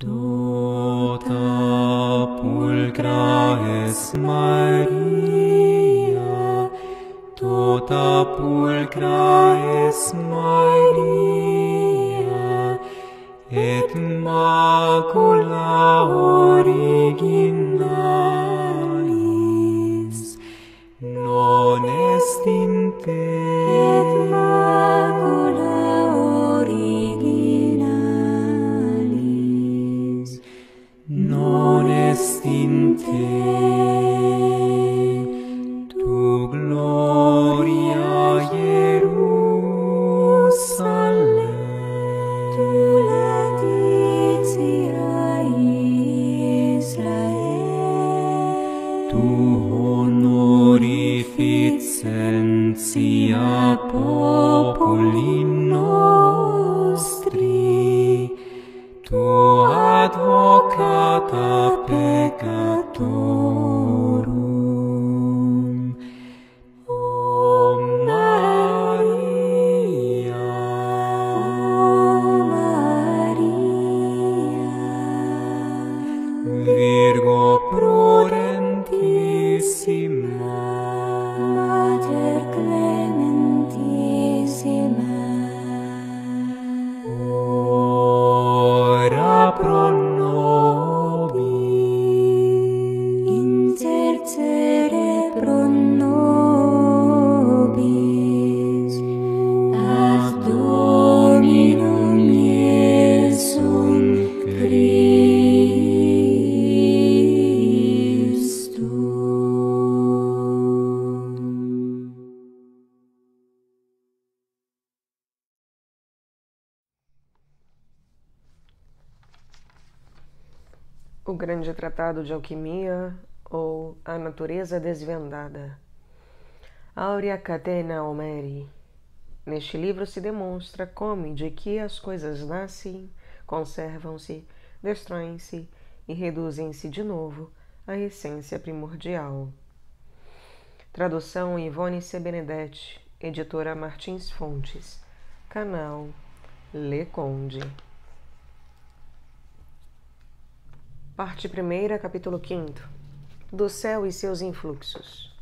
Tota pulcra es Maria, tota pulcra es Maria, et macula originalis non est in te. Et macula originalis non est in te. Tu gloria Hierusalem, tu laetitia Israel, tu honorificentia populi nostri, tu advocata peccatorum. O Maria, Virgo prudentissima, Mater clementissima, ora pro nobis, intercede pro nobis, ad Dominum Iesum Christum. O Grande Tratado de Alquimia, ou A Natureza Desvendada. Aurea Catena Homeri. Neste livro se demonstra como e de que as coisas nascem, conservam-se, destroem-se e reduzem-se de novo à essência primordial. Tradução Ivone C. Benedetti, editora Martins Fontes, canal Le Conde. Parte 1ª, capítulo 5. Do céu e seus influxos.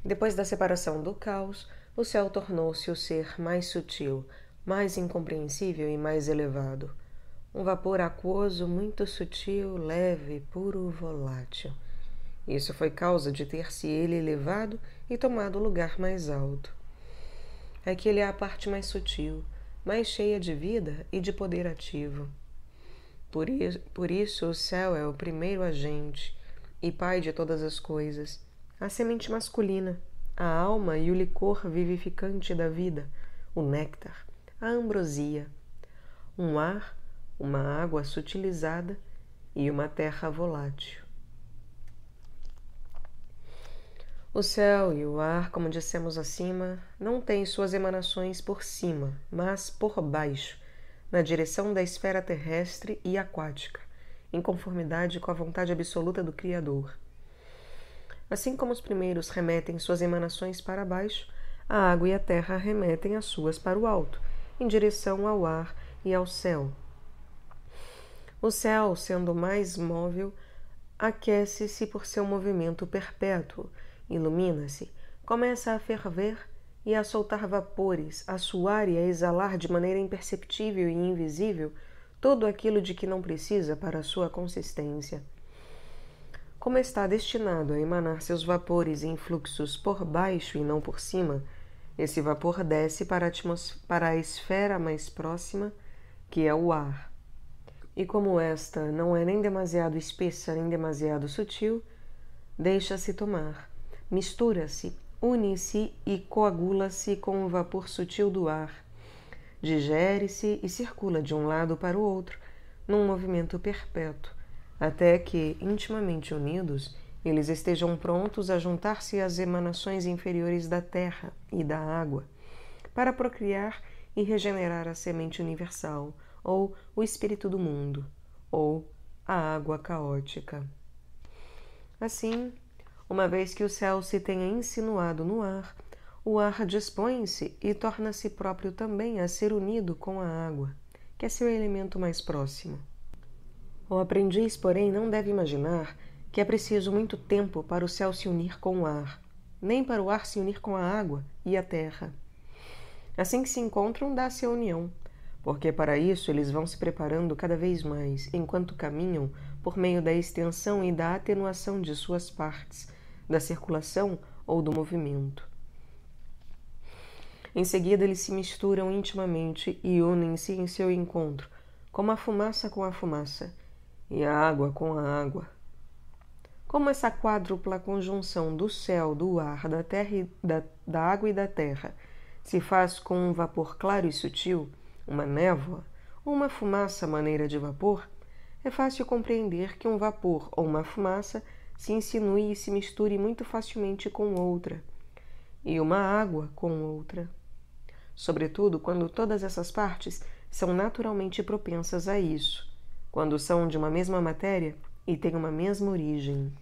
Depois da separação do caos, o céu tornou-se o ser mais sutil, mais incompreensível e mais elevado. Um vapor aquoso muito sutil, leve, puro, volátil. Isso foi causa de ter-se ele elevado e tomado o lugar mais alto. Aquele é a parte mais sutil, mais cheia de vida e de poder ativo. Por isso o céu é o primeiro agente e pai de todas as coisas, a semente masculina, a alma e o licor vivificante da vida, o néctar, a ambrosia, um ar, uma água sutilizada e uma terra volátil. O céu e o ar, como dissemos acima, não têm suas emanações por cima, mas por baixo, na direção da esfera terrestre e aquática, em conformidade com a vontade absoluta do Criador. Assim como os primeiros remetem suas emanações para baixo, a água e a terra remetem as suas para o alto, em direção ao ar e ao céu. O céu, sendo mais móvel, aquece-se por seu movimento perpétuo, ilumina-se, começa a ferver e a soltar vapores, a suar e a exalar de maneira imperceptível e invisível tudo aquilo de que não precisa para a sua consistência. Como está destinado a emanar seus vapores em fluxos por baixo e não por cima, esse vapor desce para a esfera mais próxima, que é o ar. E como esta não é nem demasiado espessa nem demasiado sutil, deixa-se tomar, mistura-se, une-se e coagula-se com o vapor sutil do ar. Digere-se e circula de um lado para o outro, num movimento perpétuo, até que, intimamente unidos, eles estejam prontos a juntar-se às emanações inferiores da terra e da água, para procriar e regenerar a semente universal, ou o espírito do mundo, ou a água caótica. Assim, uma vez que o céu se tenha insinuado no ar, o ar dispõe-se e torna-se próprio também a ser unido com a água, que é seu elemento mais próximo. O aprendiz, porém, não deve imaginar que é preciso muito tempo para o céu se unir com o ar, nem para o ar se unir com a água e a terra. Assim que se encontram, dá-se a união, porque para isso eles vão se preparando cada vez mais, enquanto caminham por meio da extensão e da atenuação de suas partes, da circulação ou do movimento. Em seguida, eles se misturam intimamente e unem-se em seu encontro, como a fumaça com a fumaça e a água com a água. Como essa quádrupla conjunção do céu, do ar, da terra e da água e da terra se faz com um vapor claro e sutil, uma névoa, ou uma fumaça à maneira de vapor, é fácil compreender que um vapor ou uma fumaça se insinue e se misture muito facilmente com outra, e uma água com outra. Sobretudo quando todas essas partes são naturalmente propensas a isso, quando são de uma mesma matéria e têm uma mesma origem.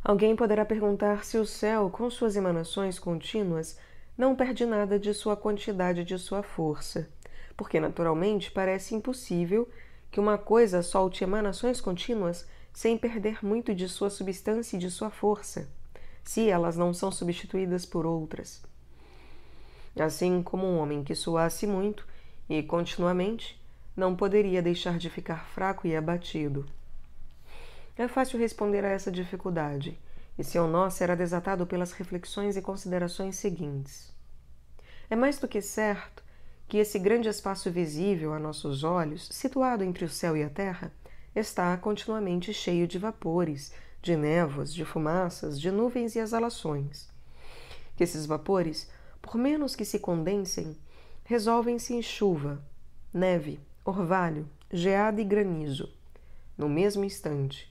Alguém poderá perguntar se o céu, com suas emanações contínuas, não perde nada de sua quantidade e de sua força, porque naturalmente parece impossível que uma coisa solte emanações contínuas sem perder muito de sua substância e de sua força, se elas não são substituídas por outras. Assim como um homem que suasse muito e continuamente não poderia deixar de ficar fraco e abatido. É fácil responder a essa dificuldade, e seu nó será desatado pelas reflexões e considerações seguintes. É mais do que certo que esse grande espaço visível a nossos olhos, situado entre o céu e a terra, está continuamente cheio de vapores, de névoas, de fumaças, de nuvens e exalações. Que esses vapores, por menos que se condensem, resolvem-se em chuva, neve, orvalho, geada e granizo, no mesmo instante.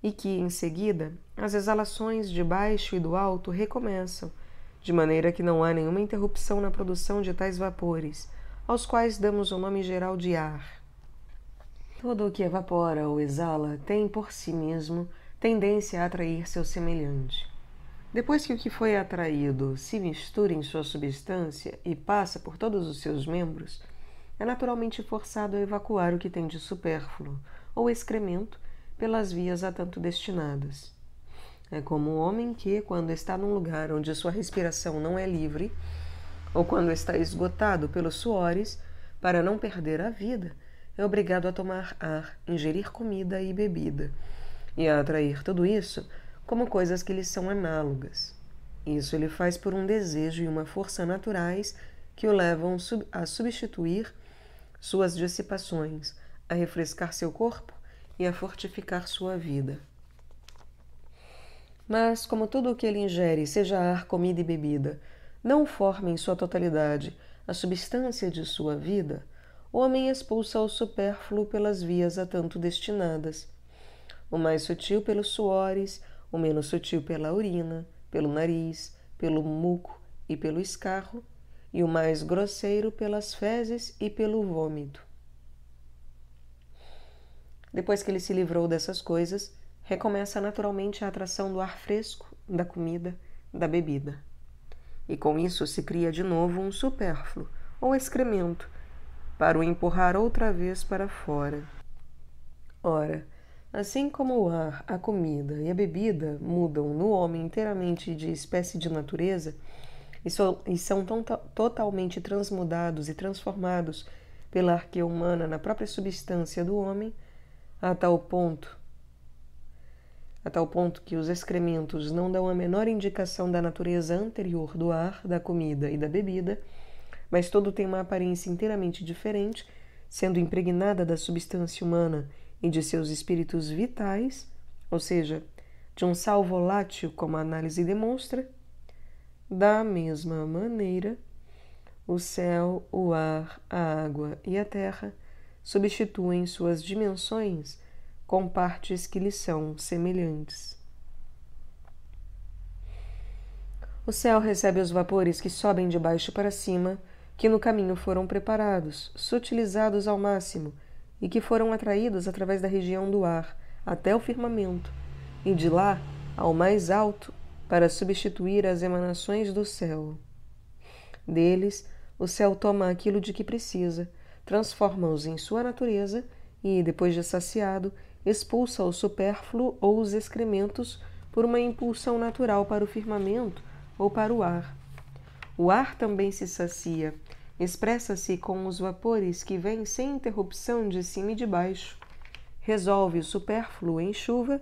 E que, em seguida, as exalações de baixo e do alto recomeçam, de maneira que não há nenhuma interrupção na produção de tais vapores, aos quais damos o nome geral de ar. Todo o que evapora ou exala tem, por si mesmo, tendência a atrair seu semelhante. Depois que o que foi atraído se mistura em sua substância e passa por todos os seus membros, é naturalmente forçado a evacuar o que tem de supérfluo, ou excremento, pelas vias a tanto destinadas. É como o homem que, quando está num lugar onde sua respiração não é livre, ou quando está esgotado pelos suores, para não perder a vida, é obrigado a tomar ar, ingerir comida e bebida, e a atrair tudo isso como coisas que lhe são análogas. Isso ele faz por um desejo e uma força naturais que o levam a substituir suas dissipações, a refrescar seu corpo e a fortificar sua vida. Mas, como tudo o que ele ingere, seja ar, comida e bebida, não forma em sua totalidade a substância de sua vida, o homem expulsa o supérfluo pelas vias a tanto destinadas, o mais sutil pelos suores, o menos sutil pela urina, pelo nariz, pelo muco e pelo escarro, e o mais grosseiro pelas fezes e pelo vômito. Depois que ele se livrou dessas coisas, recomeça naturalmente a atração do ar fresco, da comida, da bebida. E com isso se cria de novo um supérfluo, ou excremento, para o empurrar outra vez para fora. Ora, assim como o ar, a comida e a bebida mudam no homem inteiramente de espécie de natureza e são totalmente transmudados e transformados pela arquê humana na própria substância do homem, a tal ponto que os excrementos não dão a menor indicação da natureza anterior do ar, da comida e da bebida, mas todo tem uma aparência inteiramente diferente, sendo impregnada da substância humana e de seus espíritos vitais, ou seja, de um sal volátil, como a análise demonstra. Da mesma maneira, o céu, o ar, a água e a terra substituem suas dimensões com partes que lhes são semelhantes. O céu recebe os vapores que sobem de baixo para cima, que no caminho foram preparados, sutilizados ao máximo, e que foram atraídos através da região do ar até o firmamento, e de lá ao mais alto, para substituir as emanações do céu. Deles, o céu toma aquilo de que precisa, transforma-os em sua natureza e, depois de saciado, expulsa o supérfluo ou os excrementos por uma impulsão natural para o firmamento ou para o ar. O ar também se sacia, expressa-se com os vapores que vêm sem interrupção de cima e de baixo, resolve o supérfluo em chuva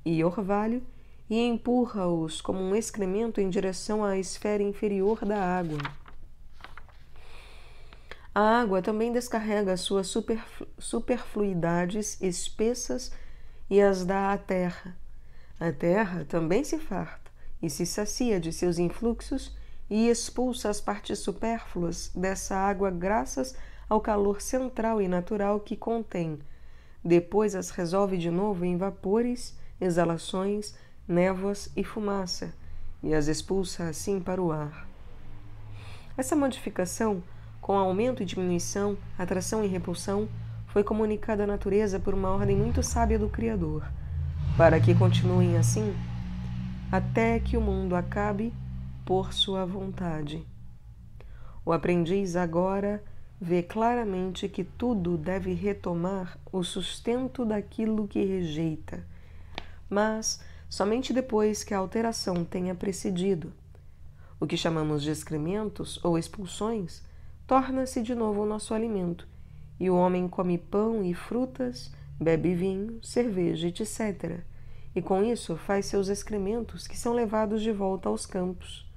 e orvalho e empurra-os como um excremento em direção à esfera inferior da água. A água também descarrega as suas superfluidades espessas e as dá à terra. A terra também se farta e se sacia de seus influxos e expulsa as partes supérfluas dessa água graças ao calor central e natural que contém. Depois as resolve de novo em vapores, exalações, névoas e fumaça, e as expulsa assim para o ar. Essa modificação, com aumento e diminuição, atração e repulsão, foi comunicada à natureza por uma ordem muito sábia do Criador, para que continuem assim até que o mundo acabe por sua vontade. O aprendiz agora vê claramente que tudo deve retomar o sustento daquilo que rejeita, mas somente depois que a alteração tenha precedido. O que chamamos de excrementos ou expulsões torna-se de novo o nosso alimento, e o homem come pão e frutas, bebe vinho, cerveja, etc. E com isso faz seus excrementos, que são levados de volta aos campos.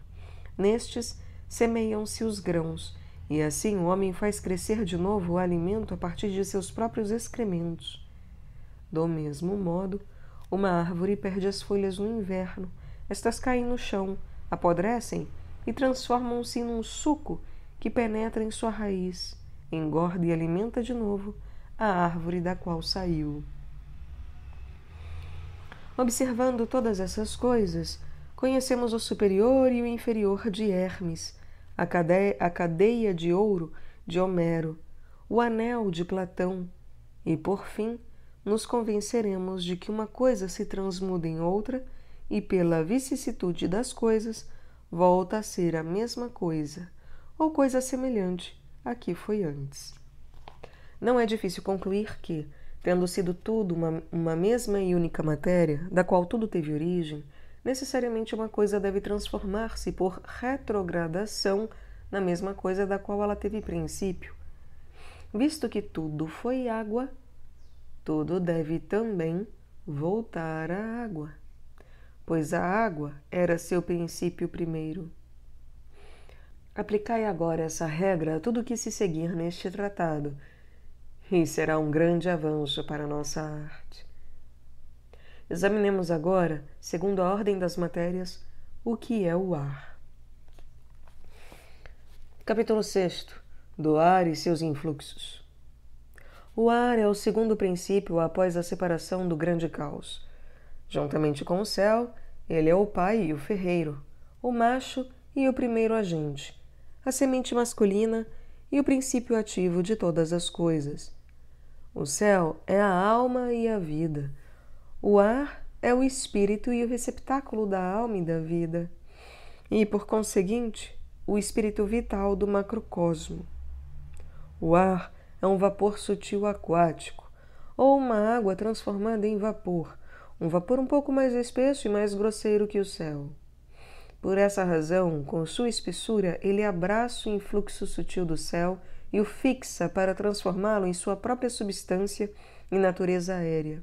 Nestes semeiam-se os grãos, e assim o homem faz crescer de novo o alimento a partir de seus próprios excrementos. Do mesmo modo, uma árvore perde as folhas no inverno, estas caem no chão, apodrecem e transformam-se num suco que penetra em sua raiz, engorda e alimenta de novo a árvore da qual saiu. Observando todas essas coisas, conhecemos o superior e o inferior de Hermes, a cadeia de ouro de Homero, o anel de Platão, e, por fim, nos convenceremos de que uma coisa se transmuda em outra e, pela vicissitude das coisas, volta a ser a mesma coisa, ou coisa semelhante à que foi antes. Não é difícil concluir que, tendo sido tudo uma mesma e única matéria, da qual tudo teve origem, necessariamente uma coisa deve transformar-se por retrogradação na mesma coisa da qual ela teve princípio. Visto que tudo foi água, tudo deve também voltar à água, pois a água era seu princípio primeiro. Aplicai agora essa regra a tudo o que se seguir neste tratado, e será um grande avanço para a nossa arte. Examinemos agora, segundo a ordem das matérias, o que é o ar. Capítulo 6. Do ar e seus influxos. O ar é o segundo princípio após a separação do grande caos. Juntamente com o céu, ele é o pai e o ferreiro, o macho e o primeiro agente, a semente masculina e o princípio ativo de todas as coisas. O céu é a alma e a vida. O ar é o espírito e o receptáculo da alma e da vida, e, por conseguinte, o espírito vital do macrocosmo. O ar é um vapor sutil aquático, ou uma água transformada em vapor, um vapor um pouco mais espesso e mais grosseiro que o céu. Por essa razão, com sua espessura, ele abraça o influxo sutil do céu e o fixa para transformá-lo em sua própria substância e natureza aérea.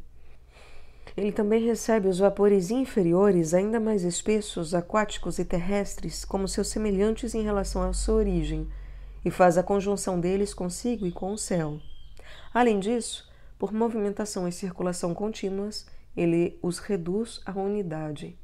Ele também recebe os vapores inferiores, ainda mais espessos, aquáticos e terrestres, como seus semelhantes em relação à sua origem, e faz a conjunção deles consigo e com o céu. Além disso, por movimentação e circulação contínuas, ele os reduz à unidade.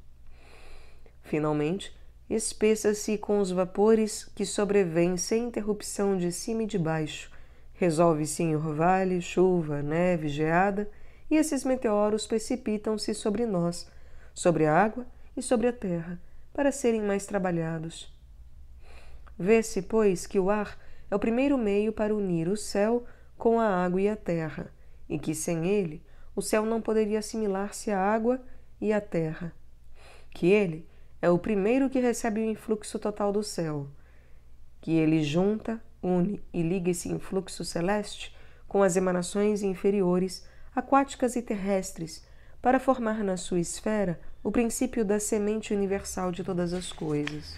Finalmente, espessa-se com os vapores que sobrevêm sem interrupção de cima e de baixo, resolve-se em orvalho, chuva, neve, geada, e esses meteoros precipitam-se sobre nós, sobre a água e sobre a terra, para serem mais trabalhados. Vê-se, pois, que o ar é o primeiro meio para unir o céu com a água e a terra, e que sem ele o céu não poderia assimilar-se à água e à terra. Que ele é o primeiro que recebe o influxo total do céu, que ele junta, une e liga esse influxo celeste com as emanações inferiores, aquáticas e terrestres, para formar na sua esfera o princípio da semente universal de todas as coisas.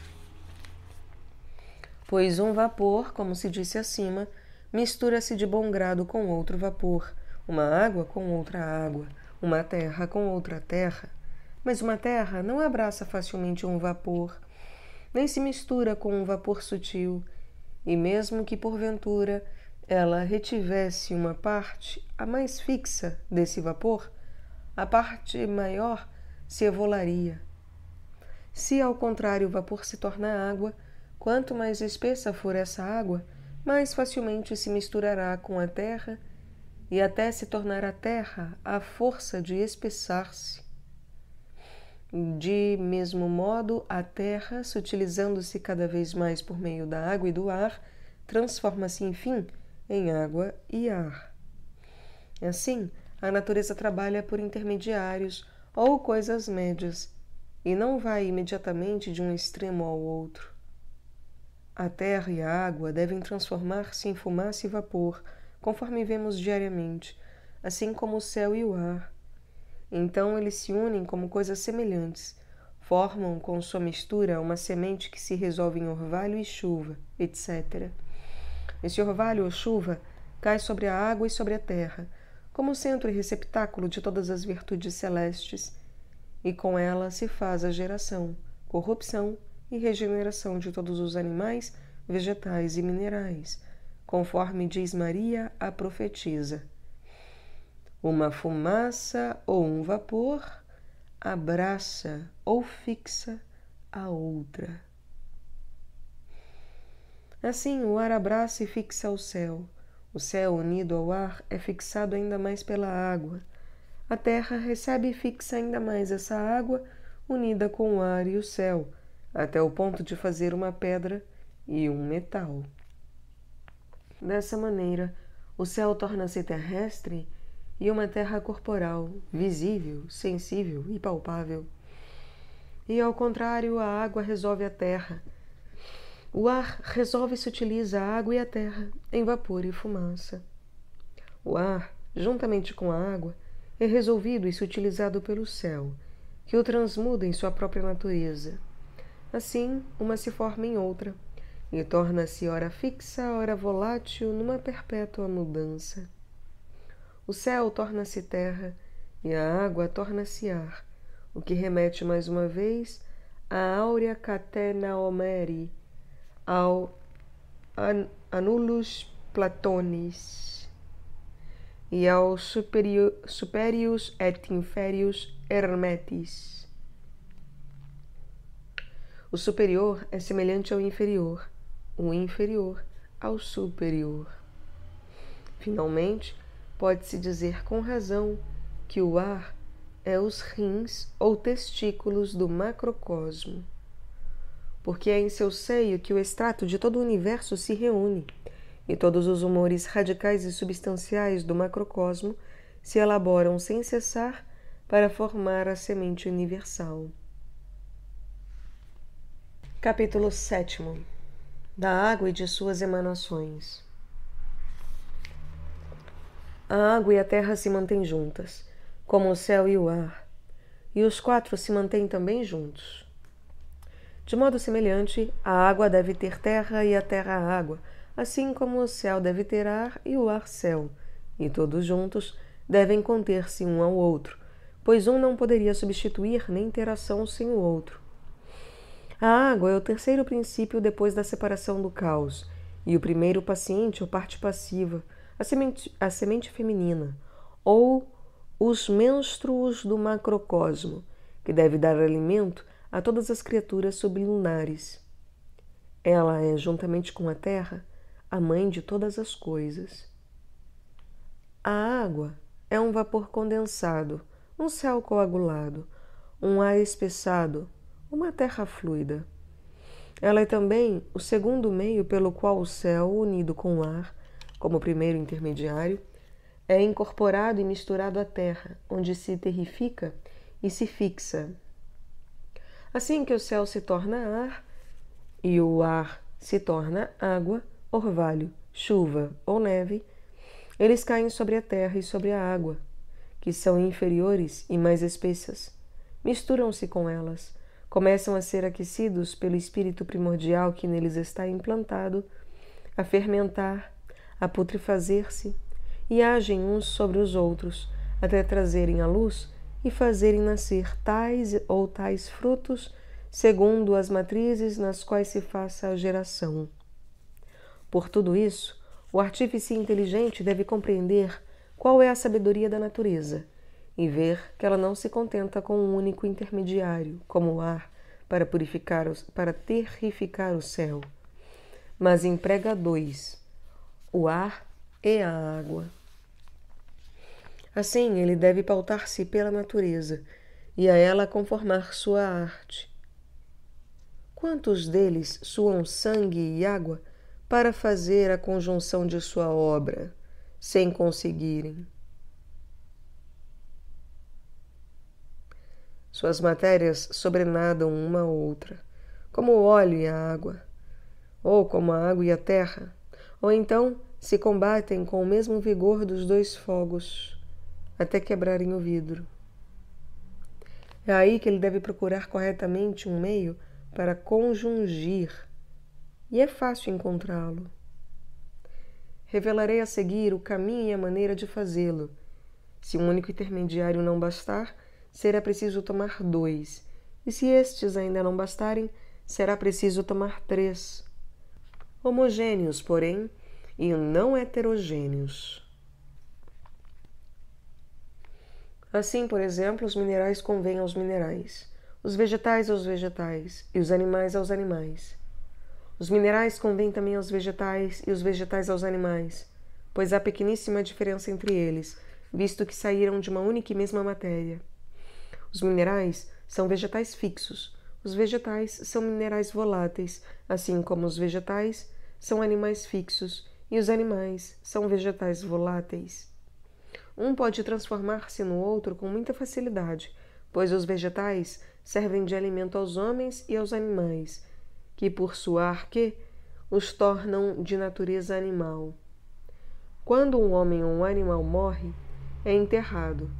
Pois um vapor, como se disse acima, mistura-se de bom grado com outro vapor, uma água com outra água, uma terra com outra terra. Mas uma terra não abraça facilmente um vapor, nem se mistura com um vapor sutil, e mesmo que porventura ela retivesse uma parte, a mais fixa desse vapor, a parte maior se evolaria. Se ao contrário o vapor se torna água, quanto mais espessa for essa água, mais facilmente se misturará com a terra e até se tornar a terra à força de espessar-se. De mesmo modo, a terra, sutilizando-se cada vez mais por meio da água e do ar, transforma-se, enfim, em água e ar. Assim, a natureza trabalha por intermediários ou coisas médias, e não vai imediatamente de um extremo ao outro. A terra e a água devem transformar-se em fumaça e vapor, conforme vemos diariamente, assim como o céu e o ar. Então eles se unem como coisas semelhantes, formam com sua mistura uma semente que se resolve em orvalho e chuva, etc. Esse orvalho ou chuva cai sobre a água e sobre a terra, como centro e receptáculo de todas as virtudes celestes, e com ela se faz a geração, corrupção e regeneração de todos os animais, vegetais e minerais, conforme diz Maria, a profetisa. Uma fumaça ou um vapor abraça ou fixa a outra. Assim, o ar abraça e fixa o céu unido ao ar é fixado ainda mais pela água. A terra recebe e fixa ainda mais essa água unida com o ar e o céu, até o ponto de fazer uma pedra e um metal. Dessa maneira, o céu torna-se terrestre e uma terra corporal, visível, sensível e palpável. E, ao contrário, a água resolve a terra. O ar resolve e se utiliza a água e a terra em vapor e fumaça. O ar, juntamente com a água, é resolvido e se utilizado pelo céu, que o transmuda em sua própria natureza. Assim, uma se forma em outra, e torna-se ora fixa, ora volátil, numa perpétua mudança. O céu torna-se terra e a água torna-se ar, o que remete mais uma vez à áurea catena homeri, ao annulus platonis e ao superius et inferius hermetis. O superior é semelhante ao inferior, o inferior ao superior. Finalmente, pode-se dizer com razão que o ar é os rins ou testículos do macrocosmo, porque é em seu seio que o extrato de todo o universo se reúne, e todos os humores radicais e substanciais do macrocosmo se elaboram sem cessar para formar a semente universal. Capítulo 7. Da água e de suas emanações. A água e a terra se mantêm juntas, como o céu e o ar, e os quatro se mantêm também juntos. De modo semelhante, a água deve ter terra e a terra água, assim como o céu deve ter ar e o ar céu, e todos juntos devem conter-se um ao outro, pois um não poderia substituir nem ter ação sem o outro. A água é o terceiro princípio depois da separação do caos, e o primeiro paciente ou parte passiva, a semente feminina, ou os menstruos do macrocosmo, que deve dar alimento a todas as criaturas sublunares. Ela é, juntamente com a terra, a mãe de todas as coisas. A água é um vapor condensado, um céu coagulado, um ar espessado, uma terra fluida. Ela é também o segundo meio pelo qual o céu, unido com o ar, como primeiro intermediário, é incorporado e misturado à terra, onde se terrifica e se fixa. Assim que o céu se torna ar e o ar se torna água, orvalho, chuva ou neve, eles caem sobre a terra e sobre a água, que são inferiores e mais espessas. Misturam-se com elas, começam a ser aquecidos pelo espírito primordial que neles está implantado, a fermentar, a putrefazer-se, e agem uns sobre os outros, até trazerem à luz e fazerem nascer tais ou tais frutos, segundo as matrizes nas quais se faça a geração. Por tudo isso, o artífice inteligente deve compreender qual é a sabedoria da natureza e ver que ela não se contenta com um único intermediário, como o ar, para terrificar o céu, mas emprega dois, o ar e a água. Assim, ele deve pautar-se pela natureza e a ela conformar sua arte. Quantos deles suam sangue e água para fazer a conjunção de sua obra, sem conseguirem? Suas matérias sobrenadam uma a outra, como o óleo e a água, ou como a água e a terra, ou então se combatem com o mesmo vigor dos dois fogos, até quebrarem o vidro. É aí que ele deve procurar corretamente um meio para conjungir, e é fácil encontrá-lo. Revelarei a seguir o caminho e a maneira de fazê-lo. Se um único intermediário não bastar, será preciso tomar dois, e se estes ainda não bastarem, será preciso tomar três, homogêneos, porém, e não heterogêneos. Assim, por exemplo, os minerais convêm aos minerais, os vegetais aos vegetais e os animais aos animais. Os minerais convêm também aos vegetais e os vegetais aos animais, pois há pequeníssima diferença entre eles, visto que saíram de uma única e mesma matéria. Os minerais são vegetais fixos, os vegetais são minerais voláteis, assim como os vegetais são animais fixos e os animais são vegetais voláteis. Um pode transformar-se no outro com muita facilidade, pois os vegetais servem de alimento aos homens e aos animais, que por sua arque os tornam de natureza animal. Quando um homem ou um animal morre, é enterrado,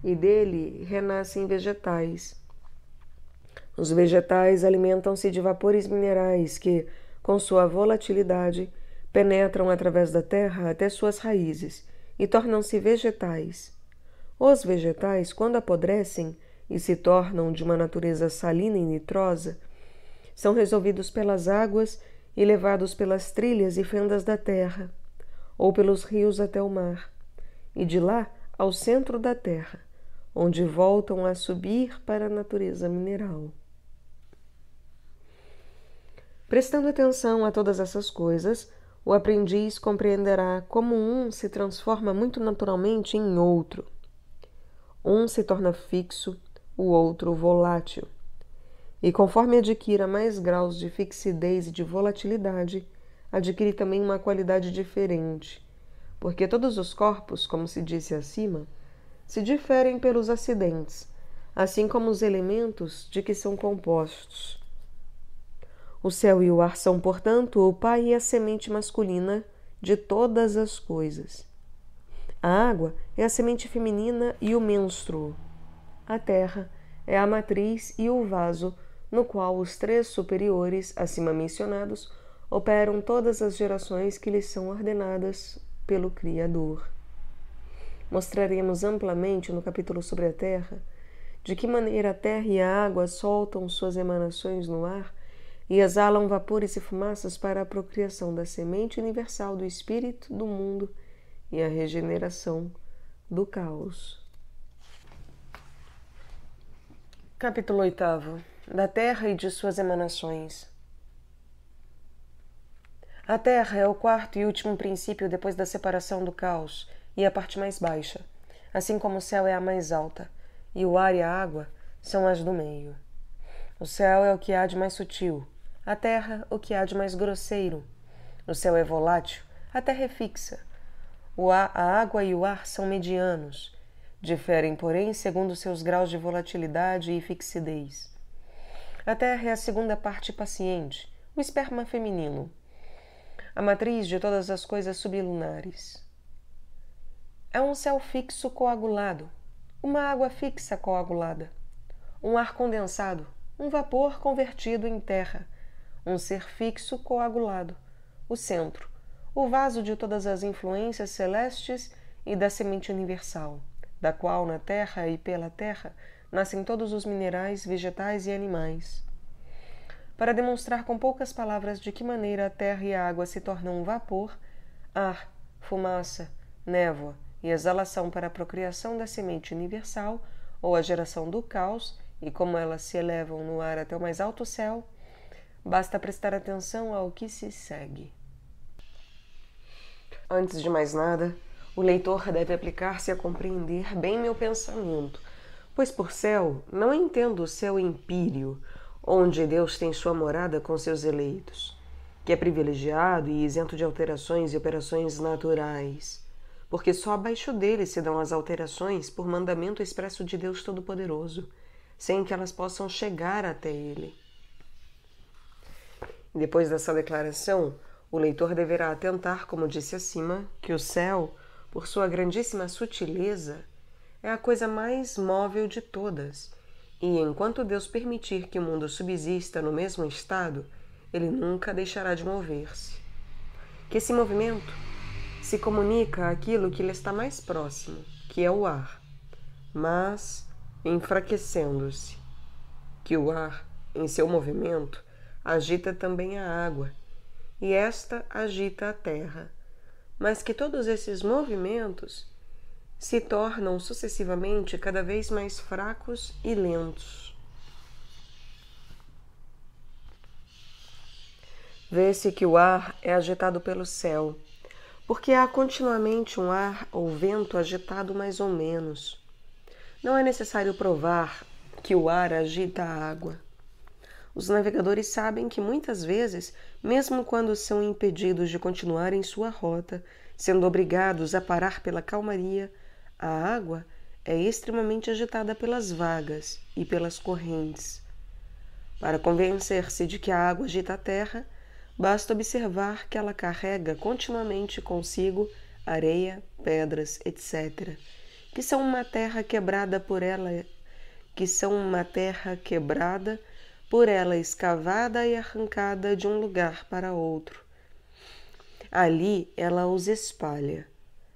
e dele renascem vegetais. Os vegetais alimentam-se de vapores minerais que, com sua volatilidade, penetram através da terra até suas raízes e tornam-se vegetais. Os vegetais, quando apodrecem e se tornam de uma natureza salina e nitrosa, são resolvidos pelas águas e levados pelas trilhas e fendas da terra, ou pelos rios até o mar, e de lá ao centro da terra, onde voltam a subir para a natureza mineral. Prestando atenção a todas essas coisas, o aprendiz compreenderá como um se transforma muito naturalmente em outro. Um se torna fixo, o outro volátil. E conforme adquira mais graus de fixidez e de volatilidade, adquire também uma qualidade diferente, porque todos os corpos, como se disse acima, se diferem pelos acidentes, assim como os elementos de que são compostos. O céu e o ar são, portanto, o pai e a semente masculina de todas as coisas. A água é a semente feminina e o menstruo. A terra é a matriz e o vaso no qual os três superiores, acima mencionados, operam todas as gerações que lhes são ordenadas pelo Criador. Mostraremos amplamente no capítulo sobre a terra de que maneira a terra e a água soltam suas emanações no ar e exalam vapores e fumaças para a procriação da semente universal do espírito do mundo e a regeneração do caos. Capítulo 8. Da terra e de suas emanações. A terra é o quarto e último princípio depois da separação do caos e a parte mais baixa, assim como o céu é a mais alta, e o ar e a água são as do meio. O céu é o que há de mais sutil, a terra o que há de mais grosseiro. O céu é volátil, a terra é fixa. A água e o ar são medianos, diferem, porém, segundo seus graus de volatilidade e fixidez. A terra é a segunda parte paciente, o esperma feminino, a matriz de todas as coisas sublunares. É um céu fixo coagulado, uma água fixa coagulada, um ar condensado, um vapor convertido em terra, um ser fixo coagulado, o centro, o vaso de todas as influências celestes e da semente universal, da qual na terra e pela terra nascem todos os minerais, vegetais e animais. Para demonstrar com poucas palavras de que maneira a terra e a água se tornam vapor, ar, fumaça, névoa e exalação para a procriação da semente universal ou a geração do caos, e como elas se elevam no ar até o mais alto céu, basta prestar atenção ao que se segue. Antes de mais nada, o leitor deve aplicar-se a compreender bem meu pensamento, pois por céu não entendo o céu empíreo, onde Deus tem sua morada com seus eleitos, que é privilegiado e isento de alterações e operações naturais, porque só abaixo dele se dão as alterações por mandamento expresso de Deus Todo-Poderoso, sem que elas possam chegar até ele. Depois dessa declaração, o leitor deverá atentar, como disse acima, que o céu, por sua grandíssima sutileza, é a coisa mais móvel de todas, e enquanto Deus permitir que o mundo subsista no mesmo estado, ele nunca deixará de mover-se. Que esse movimento se comunica àquilo que lhe está mais próximo, que é o ar, mas enfraquecendo-se, que o ar, em seu movimento, agita também a água, e esta agita a terra, mas que todos esses movimentos se tornam sucessivamente cada vez mais fracos e lentos. Vê-se que o ar é agitado pelo céu, porque há continuamente um ar ou vento agitado mais ou menos. Não é necessário provar que o ar agita a água. Os navegadores sabem que muitas vezes, mesmo quando são impedidos de continuar em sua rota, sendo obrigados a parar pela calmaria, a água é extremamente agitada pelas vagas e pelas correntes. Para convencer-se de que a água agita a terra, basta observar que ela carrega continuamente consigo areia, pedras, etc., que são uma terra quebrada por ela, escavada e arrancada de um lugar para outro. Ali ela os espalha,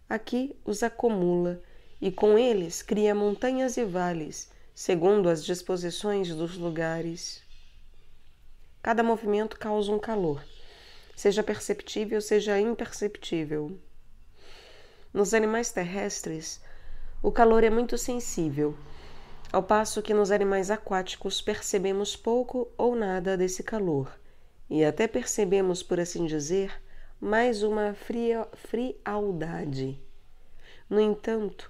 aqui os acumula, e com eles cria montanhas e vales, segundo as disposições dos lugares. Cada movimento causa um calor, seja perceptível, seja imperceptível. Nos animais terrestres, o calor é muito sensível, ao passo que nos animais aquáticos percebemos pouco ou nada desse calor, e até percebemos, por assim dizer, mais uma frialdade. No entanto,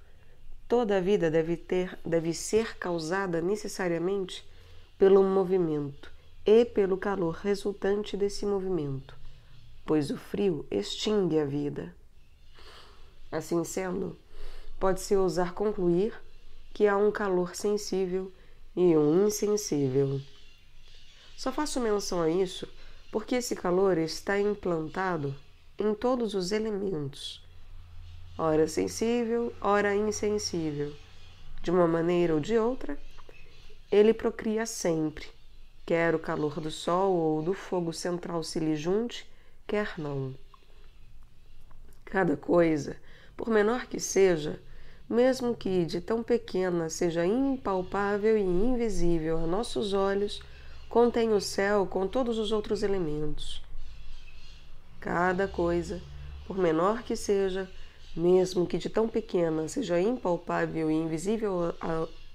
toda a vida deve ser causada necessariamente pelo movimento e pelo calor resultante desse movimento, pois o frio extingue a vida. Assim sendo, pode-se ousar concluir que há um calor sensível e um insensível. Só faço menção a isso porque esse calor está implantado em todos os elementos, ora sensível, ora insensível. De uma maneira ou de outra, ele procria sempre, quer o calor do sol ou do fogo central se lhe junte, quer não. Cada coisa, por menor que seja, mesmo que de tão pequena seja impalpável e invisível a nossos olhos, contém o céu com todos os outros elementos. Cada coisa, por menor que seja, mesmo que de tão pequena seja impalpável e invisível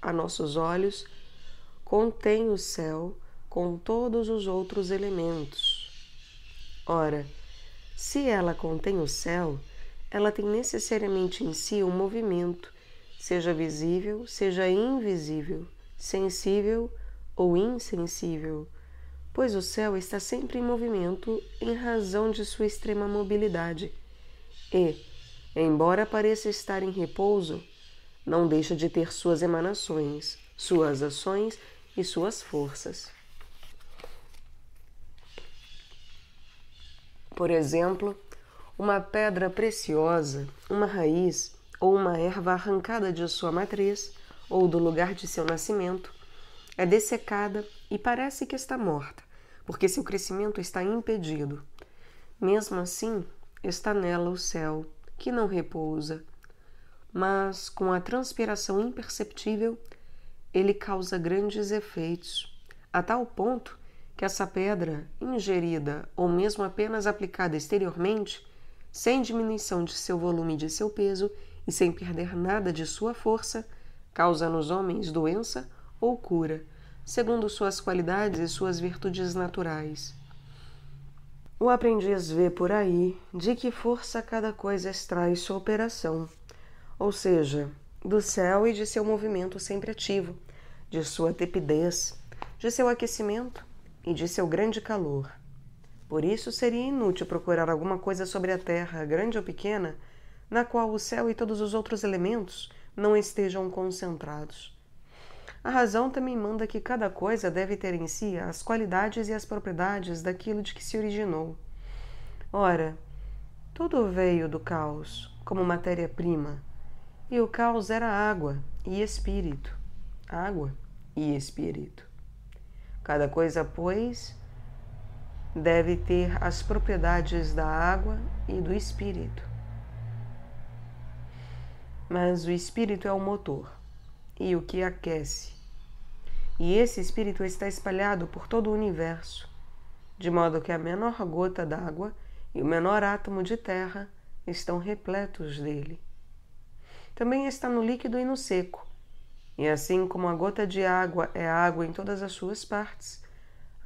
a nossos olhos, contém o céu com todos os outros elementos. Ora, se ela contém o céu, ela tem necessariamente em si um movimento, seja visível, seja invisível, sensível ou insensível, pois o céu está sempre em movimento em razão de sua extrema mobilidade e, embora pareça estar em repouso, não deixa de ter suas emanações, suas ações e suas forças. Por exemplo, uma pedra preciosa, uma raiz ou uma erva arrancada de sua matriz ou do lugar de seu nascimento é dessecada e parece que está morta, porque seu crescimento está impedido. Mesmo assim, está nela o céu, que não repousa, mas com a transpiração imperceptível, ele causa grandes efeitos, a tal ponto que essa pedra, ingerida ou mesmo apenas aplicada exteriormente, sem diminuição de seu volume e de seu peso e sem perder nada de sua força, causa nos homens doença ou cura, segundo suas qualidades e suas virtudes naturais. O aprendiz vê por aí de que força cada coisa extrai sua operação, ou seja, do céu e de seu movimento sempre ativo, de sua tepidez, de seu aquecimento e de seu grande calor. Por isso seria inútil procurar alguma coisa sobre a terra, grande ou pequena, na qual o céu e todos os outros elementos não estejam concentrados. A razão também manda que cada coisa deve ter em si as qualidades e as propriedades daquilo de que se originou. Ora, tudo veio do caos, como matéria-prima, e o caos era água e espírito. Água e espírito. Cada coisa, pois, deve ter as propriedades da água e do espírito. Mas o espírito é o motor e o que aquece. E esse espírito está espalhado por todo o universo, de modo que a menor gota d'água e o menor átomo de terra estão repletos dele. Também está no líquido e no seco, e assim como a gota de água é água em todas as suas partes,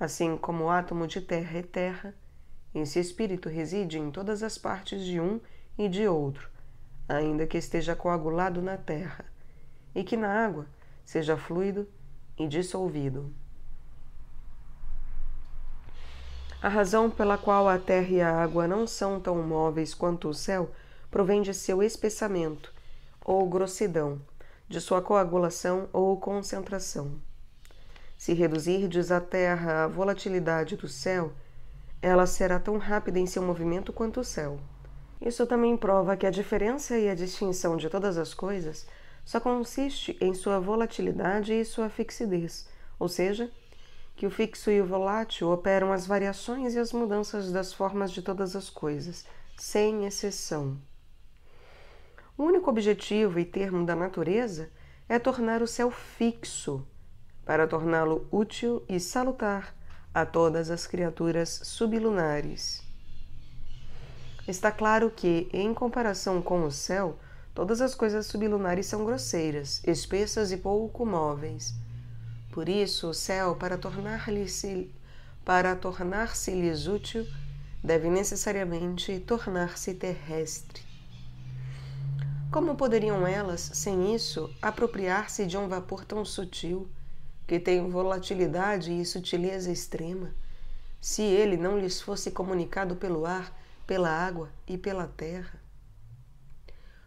assim como o átomo de terra é terra, esse espírito reside em todas as partes de um e de outro, ainda que esteja coagulado na terra, e que na água seja fluido e dissolvido. A razão pela qual a terra e a água não são tão móveis quanto o céu provém de seu espessamento, ou grossidão, de sua coagulação ou concentração. Se reduzirdes a terra à volatilidade do céu, ela será tão rápida em seu movimento quanto o céu. Isso também prova que a diferença e a distinção de todas as coisas só consiste em sua volatilidade e sua fixidez, ou seja, que o fixo e o volátil operam as variações e as mudanças das formas de todas as coisas, sem exceção. O único objetivo e termo da natureza é tornar o céu fixo, para torná-lo útil e salutar a todas as criaturas sublunares. Está claro que, em comparação com o céu, todas as coisas sublunares são grosseiras, espessas e pouco móveis. Por isso, o céu, para tornar-se-lhes útil, deve necessariamente tornar-se terrestre. Como poderiam elas, sem isso, apropriar-se de um vapor tão sutil, que tem volatilidade e sutileza extrema, se ele não lhes fosse comunicado pelo ar, pela água e pela terra?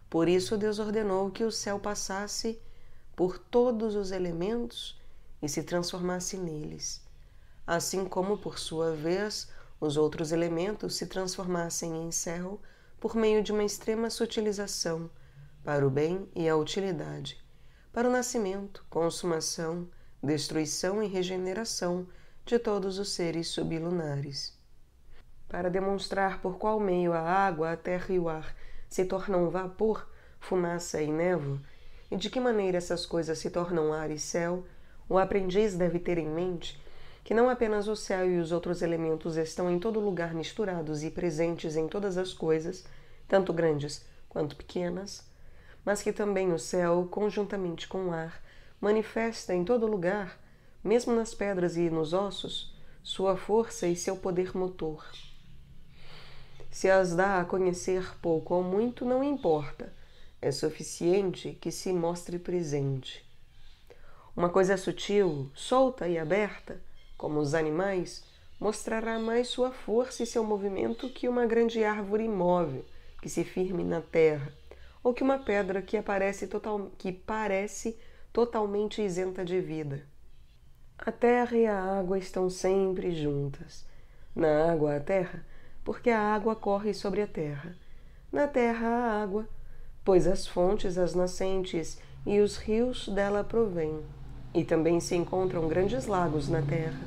Por isso Deus ordenou que o céu passasse por todos os elementos e se transformasse neles, assim como, por sua vez, os outros elementos se transformassem em céu por meio de uma extrema sutilização, para o bem e a utilidade, para o nascimento, consumação, destruição e regeneração de todos os seres sublunares. Para demonstrar por qual meio a água, a terra e o ar se tornam vapor, fumaça e névoa, e de que maneira essas coisas se tornam ar e céu, o aprendiz deve ter em mente que não apenas o céu e os outros elementos estão em todo lugar misturados e presentes em todas as coisas, tanto grandes quanto pequenas, mas que também o céu, conjuntamente com o ar, manifesta em todo lugar, mesmo nas pedras e nos ossos, sua força e seu poder motor. Se as dá a conhecer pouco ou muito, não importa, é suficiente que se mostre presente. Uma coisa sutil, solta e aberta, como os animais, mostrará mais sua força e seu movimento que uma grande árvore imóvel que se firme na terra, ou que uma pedra que parece totalmente isenta de vida. A terra e a água estão sempre juntas. Na água, a terra, porque a água corre sobre a terra. Na terra há água, pois as fontes, as nascentes e os rios dela provêm. E também se encontram grandes lagos na terra.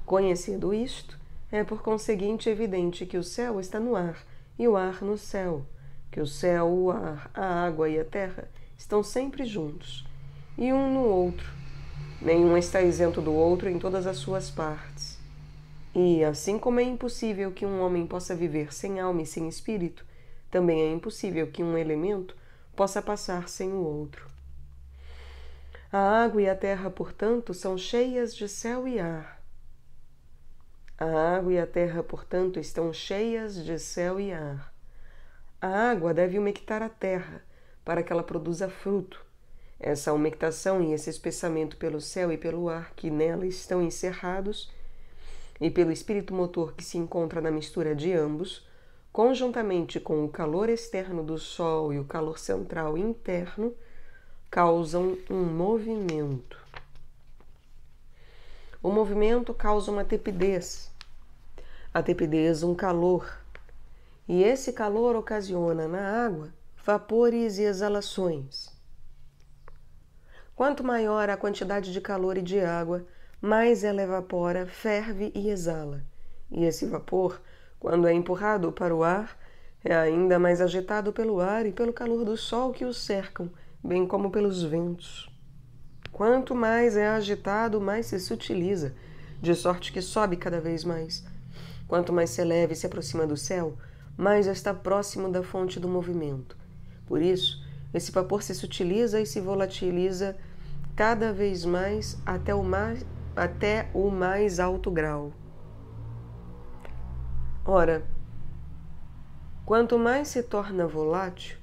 Conhecido isto, é por conseguinte evidente que o céu está no ar e o ar no céu, que o céu, o ar, a água e a terra estão sempre juntos, e um no outro. Nenhum está isento do outro em todas as suas partes. E, assim como é impossível que um homem possa viver sem alma e sem espírito, também é impossível que um elemento possa passar sem o outro. A água e a terra, portanto, são cheias de céu e ar. A água e a terra, portanto, estão cheias de céu e ar. A água deve umectar a terra, para que ela produza fruto. Essa umectação e esse espessamento pelo céu e pelo ar que nela estão encerrados, e pelo espírito motor que se encontra na mistura de ambos, conjuntamente com o calor externo do sol e o calor central interno, causam um movimento. O movimento causa uma tepidez. A tepidez, um calor. E esse calor ocasiona na água vapores e exalações. Quanto maior a quantidade de calor e de água, mais ela evapora, ferve e exala. E esse vapor, quando é empurrado para o ar, é ainda mais agitado pelo ar e pelo calor do sol que o cercam, bem como pelos ventos. Quanto mais é agitado, mais se sutiliza, de sorte que sobe cada vez mais. Quanto mais se eleva e se aproxima do céu, mais está próximo da fonte do movimento. Por isso, esse vapor se sutiliza e se volatiliza cada vez mais até o mais alto grau. Ora, quanto mais se torna volátil,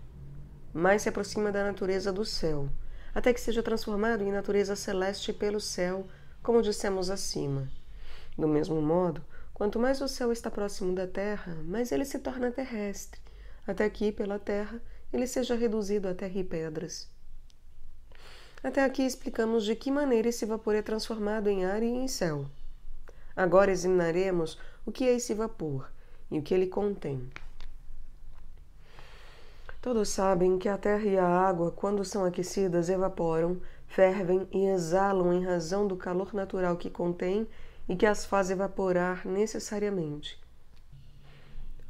mais se aproxima da natureza do céu, até que seja transformado em natureza celeste pelo céu, como dissemos acima. Do mesmo modo, quanto mais o céu está próximo da terra, mais ele se torna terrestre, até que, pela terra, ele seja reduzido a terra e pedras. Até aqui explicamos de que maneira esse vapor é transformado em ar e em céu. Agora examinaremos o que é esse vapor e o que ele contém. Todos sabem que a terra e a água, quando são aquecidas, evaporam, fervem e exalam em razão do calor natural que contém e que as faz evaporar necessariamente.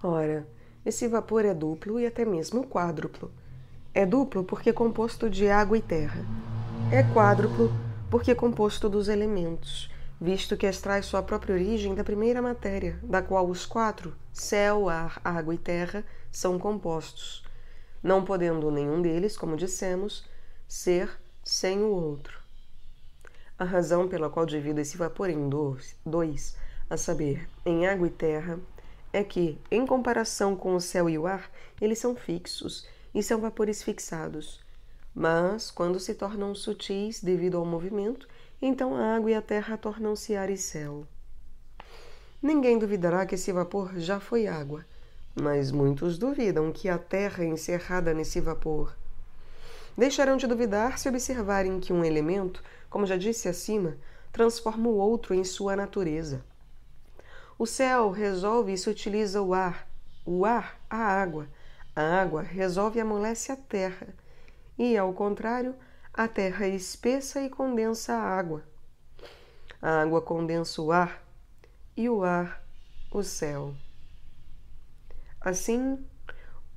Ora, esse vapor é duplo e até mesmo quádruplo. É duplo porque é composto de água e terra. É quádruplo porque é composto dos elementos, visto que extrai sua própria origem da primeira matéria, da qual os quatro, céu, ar, água e terra, são compostos, não podendo nenhum deles, como dissemos, ser sem o outro. A razão pela qual divido esse vapor em dois, a saber, em água e terra, é que, em comparação com o céu e o ar, eles são fixos e são vapores fixados. Mas, quando se tornam sutis devido ao movimento, então a água e a terra tornam-se ar e céu. Ninguém duvidará que esse vapor já foi água, mas muitos duvidam que a terra é encerrada nesse vapor. Deixarão de duvidar se observarem que um elemento, como já disse acima, transforma o outro em sua natureza. O céu resolve e se utiliza o ar a água resolve e amolece a terra, e, ao contrário, a terra espessa e condensa a água condensa o ar, e o ar o céu. Assim,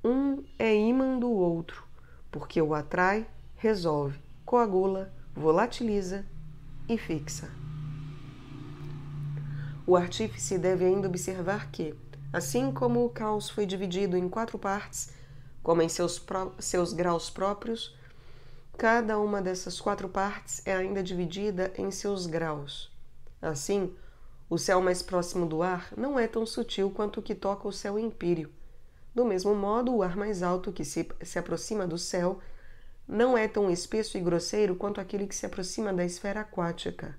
um é ímã do outro, porque o atrai, resolve, coagula, volatiliza e fixa. O artífice deve ainda observar que, assim como o caos foi dividido em 4 partes, como em seus graus próprios, cada uma dessas 4 partes é ainda dividida em seus graus. Assim, o céu mais próximo do ar não é tão sutil quanto o que toca o céu empíreo. Do mesmo modo, o ar mais alto que se aproxima do céu não é tão espesso e grosseiro quanto aquele que se aproxima da esfera aquática.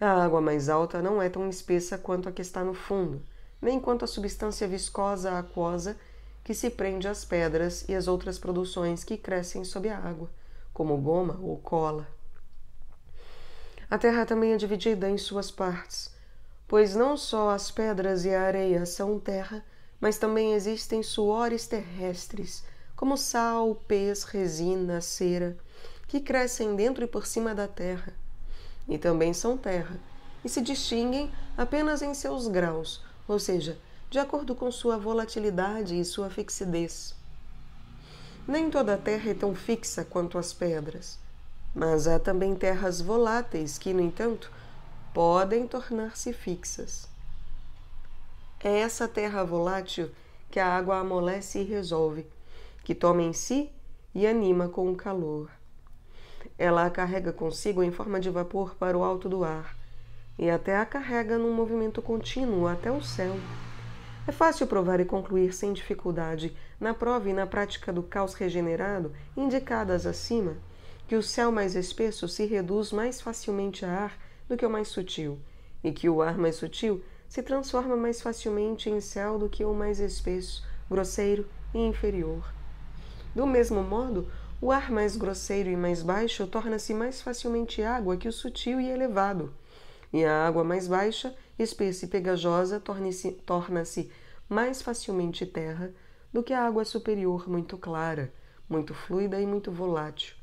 A água mais alta não é tão espessa quanto a que está no fundo, nem quanto a substância viscosa aquosa que se prende às pedras e às outras produções que crescem sob a água, como goma ou cola. A terra também é dividida em suas partes, pois não só as pedras e a areia são terra, mas também existem suores terrestres, como sal, pez, resina, cera, que crescem dentro e por cima da terra, e também são terra, e se distinguem apenas em seus graus, ou seja, de acordo com sua volatilidade e sua fixidez. Nem toda a terra é tão fixa quanto as pedras, mas há também terras voláteis que, no entanto, podem tornar-se fixas. É essa terra volátil que a água amolece e resolve, que toma em si e anima com o calor. Ela a carrega consigo em forma de vapor para o alto do ar, e até a carrega num movimento contínuo até o céu. É fácil provar e concluir sem dificuldade, na prova e na prática do caos regenerado, indicadas acima, que o céu mais espesso se reduz mais facilmente a ar do que o mais sutil, e que o ar mais sutil se transforma mais facilmente em céu do que o mais espesso, grosseiro e inferior. Do mesmo modo, o ar mais grosseiro e mais baixo torna-se mais facilmente água que o sutil e elevado, e a água mais baixa, espessa e pegajosa torna-se mais facilmente terra do que a água superior muito clara, muito fluida e muito volátil.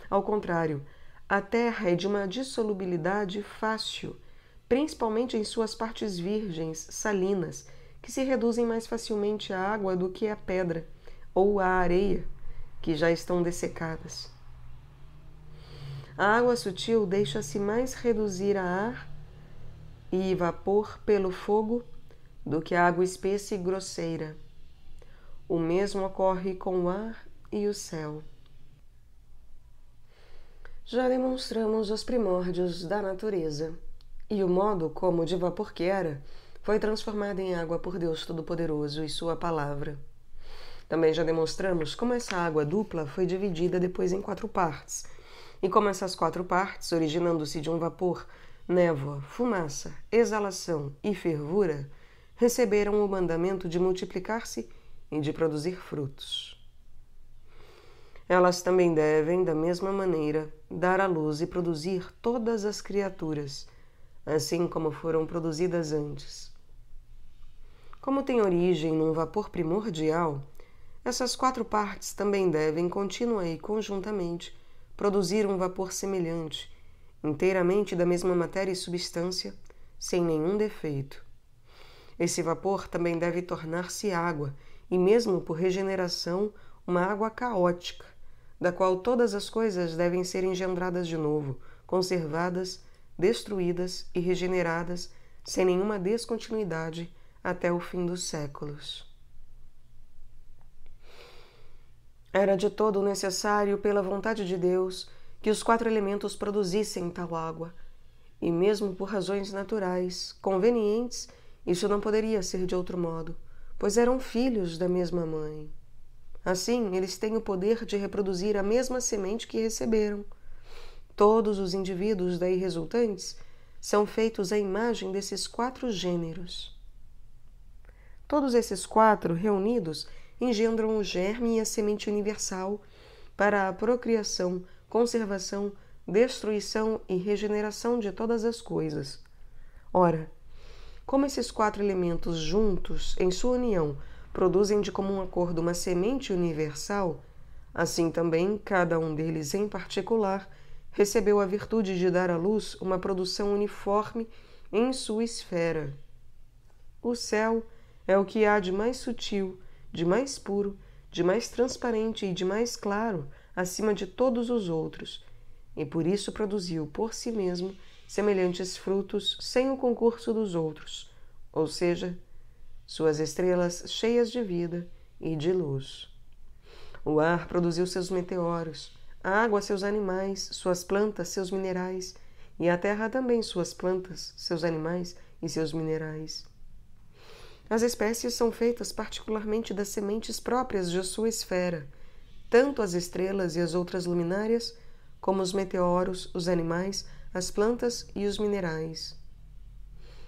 Ao contrário, a terra é de uma dissolubilidade fácil, principalmente em suas partes virgens, salinas, que se reduzem mais facilmente à água do que a pedra ou à areia, que já estão dessecadas. A água sutil deixa-se mais reduzir a ar e vapor pelo fogo do que a água espessa e grosseira. O mesmo ocorre com o ar e o céu. Já demonstramos os primórdios da natureza, e o modo como de vapor que era, foi transformado em água por Deus Todo-Poderoso e sua palavra. Também já demonstramos como essa água dupla foi dividida depois em 4 partes, e como essas 4 partes, originando-se de um vapor, névoa, fumaça, exalação e fervura, receberam o mandamento de multiplicar-se e de produzir frutos. Elas também devem, da mesma maneira, dar à luz e produzir todas as criaturas, assim como foram produzidas antes. Como tem origem num vapor primordial, essas 4 partes também devem, contínua e conjuntamente, produzir um vapor semelhante, inteiramente da mesma matéria e substância, sem nenhum defeito. Esse vapor também deve tornar-se água, e mesmo por regeneração, uma água caótica, da qual todas as coisas devem ser engendradas de novo, conservadas, destruídas e regeneradas, sem nenhuma descontinuidade, até o fim dos séculos. Era de todo necessário, pela vontade de Deus, que os 4 elementos produzissem tal água, e mesmo por razões naturais, convenientes, isso não poderia ser de outro modo, pois eram filhos da mesma mãe. Assim, eles têm o poder de reproduzir a mesma semente que receberam. Todos os indivíduos daí resultantes são feitos à imagem desses 4 gêneros. Todos esses 4, reunidos, engendram o germe e a semente universal para a procriação, conservação, destruição e regeneração de todas as coisas. Ora, como esses 4 elementos juntos, em sua união, produzem de comum acordo uma semente universal, assim também cada um deles em particular recebeu a virtude de dar à luz uma produção uniforme em sua esfera. O céu é o que há de mais sutil, de mais puro, de mais transparente e de mais claro acima de todos os outros, e por isso produziu por si mesmo semelhantes frutos sem o concurso dos outros, ou seja, suas estrelas cheias de vida e de luz. O ar produziu seus meteoros, a água seus animais, suas plantas seus minerais, e a terra também suas plantas, seus animais e seus minerais. As espécies são feitas particularmente das sementes próprias de sua esfera, tanto as estrelas e as outras luminárias, como os meteoros, os animais, as plantas e os minerais.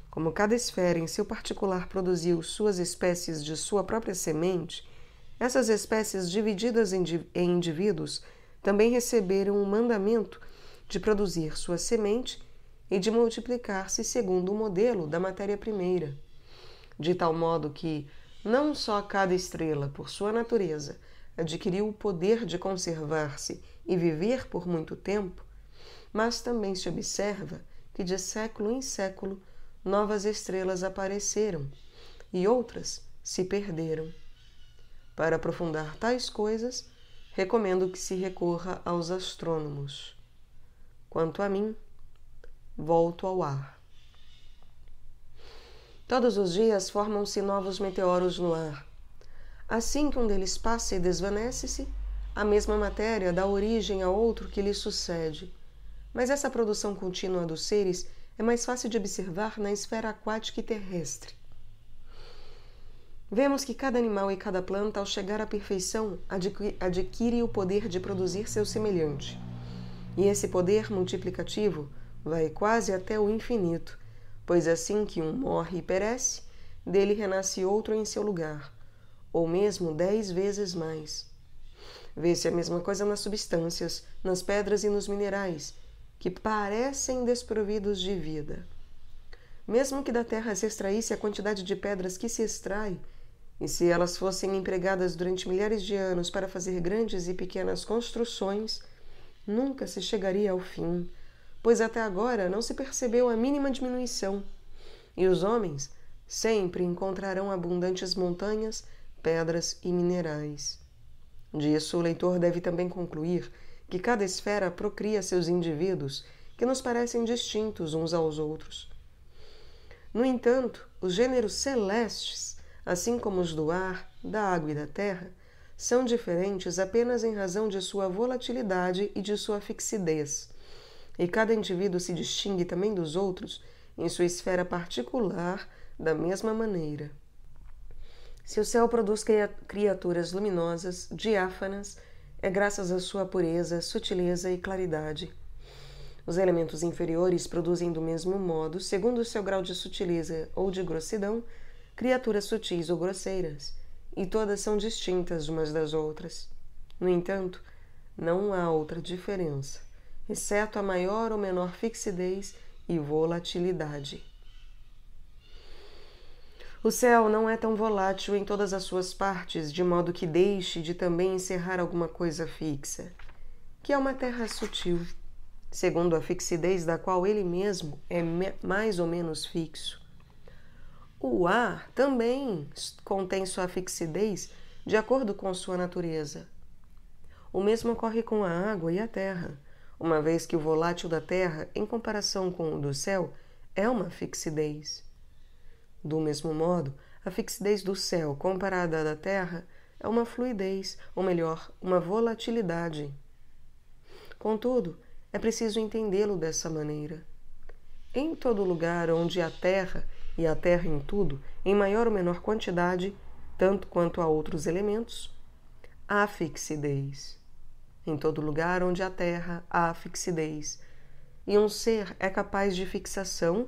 Como cada esfera em seu particular produziu suas espécies de sua própria semente, essas espécies divididas em indivíduos também receberam o mandamento de produzir sua semente e de multiplicar-se segundo o modelo da matéria primeira, de tal modo que não só cada estrela, por sua natureza, adquiriu o poder de conservar-se e viver por muito tempo, mas também se observa que de século em século novas estrelas apareceram e outras se perderam. Para aprofundar tais coisas, recomendo que se recorra aos astrônomos. Quanto a mim, volto ao ar. Todos os dias formam-se novos meteoros no ar. Assim que um deles passa e desvanece-se, a mesma matéria dá origem a outro que lhe sucede. Mas essa produção contínua dos seres é mais fácil de observar na esfera aquática e terrestre. Vemos que cada animal e cada planta, ao chegar à perfeição, adquire o poder de produzir seu semelhante. E esse poder multiplicativo vai quase até o infinito, pois assim que um morre e perece, dele renasce outro em seu lugar, ou mesmo 10 vezes mais. Vê-se a mesma coisa nas substâncias, nas pedras e nos minerais, que parecem desprovidos de vida. Mesmo que da terra se extraísse a quantidade de pedras que se extrai, e se elas fossem empregadas durante milhares de anos para fazer grandes e pequenas construções, nunca se chegaria ao fim, pois até agora não se percebeu a mínima diminuição, e os homens sempre encontrarão abundantes montanhas, pedras e minerais. Disso o leitor deve também concluir que cada esfera procria seus indivíduos que nos parecem distintos uns aos outros. No entanto, os gêneros celestes, assim como os do ar, da água e da terra, são diferentes apenas em razão de sua volatilidade e de sua fixidez. E cada indivíduo se distingue também dos outros em sua esfera particular da mesma maneira. Se o céu produz criaturas luminosas, diáfanas, é graças à sua pureza, sutileza e claridade. Os elementos inferiores produzem do mesmo modo, segundo o seu grau de sutileza ou de grossidão, criaturas sutis ou grosseiras, e todas são distintas umas das outras. No entanto, não há outra diferença, exceto a maior ou menor fixidez e volatilidade. O céu não é tão volátil em todas as suas partes, de modo que deixe de também encerrar alguma coisa fixa, que é uma terra sutil, segundo a fixidez da qual ele mesmo é mais ou menos fixo. O ar também contém sua fixidez de acordo com sua natureza. O mesmo ocorre com a água e a terra, uma vez que o volátil da terra, em comparação com o do céu, é uma fixidez. Do mesmo modo, a fixidez do céu comparada à da terra é uma fluidez, ou melhor, uma volatilidade. Contudo, é preciso entendê-lo dessa maneira. Em todo lugar onde há terra, e a terra em tudo, em maior ou menor quantidade, tanto quanto há outros elementos, há fixidez. Em todo lugar onde há terra, há fixidez. E um ser é capaz de fixação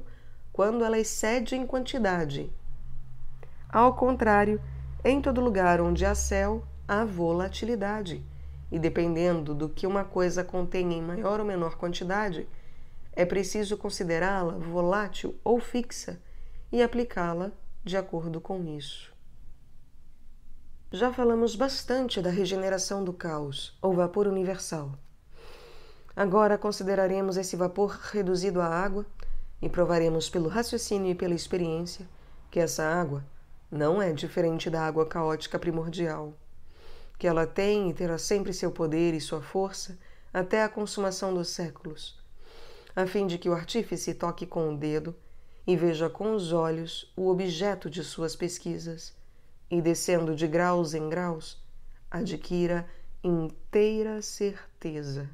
quando ela excede em quantidade. Ao contrário, em todo lugar onde há céu, há volatilidade. E dependendo do que uma coisa contém em maior ou menor quantidade, é preciso considerá-la volátil ou fixa e aplicá-la de acordo com isso. Já falamos bastante da regeneração do caos, ou vapor universal. Agora consideraremos esse vapor reduzido à água e provaremos pelo raciocínio e pela experiência que essa água não é diferente da água caótica primordial, que ela tem e terá sempre seu poder e sua força até a consumação dos séculos, a fim de que o artífice toque com o dedo e veja com os olhos o objeto de suas pesquisas, e descendo de graus em graus, adquira inteira certeza.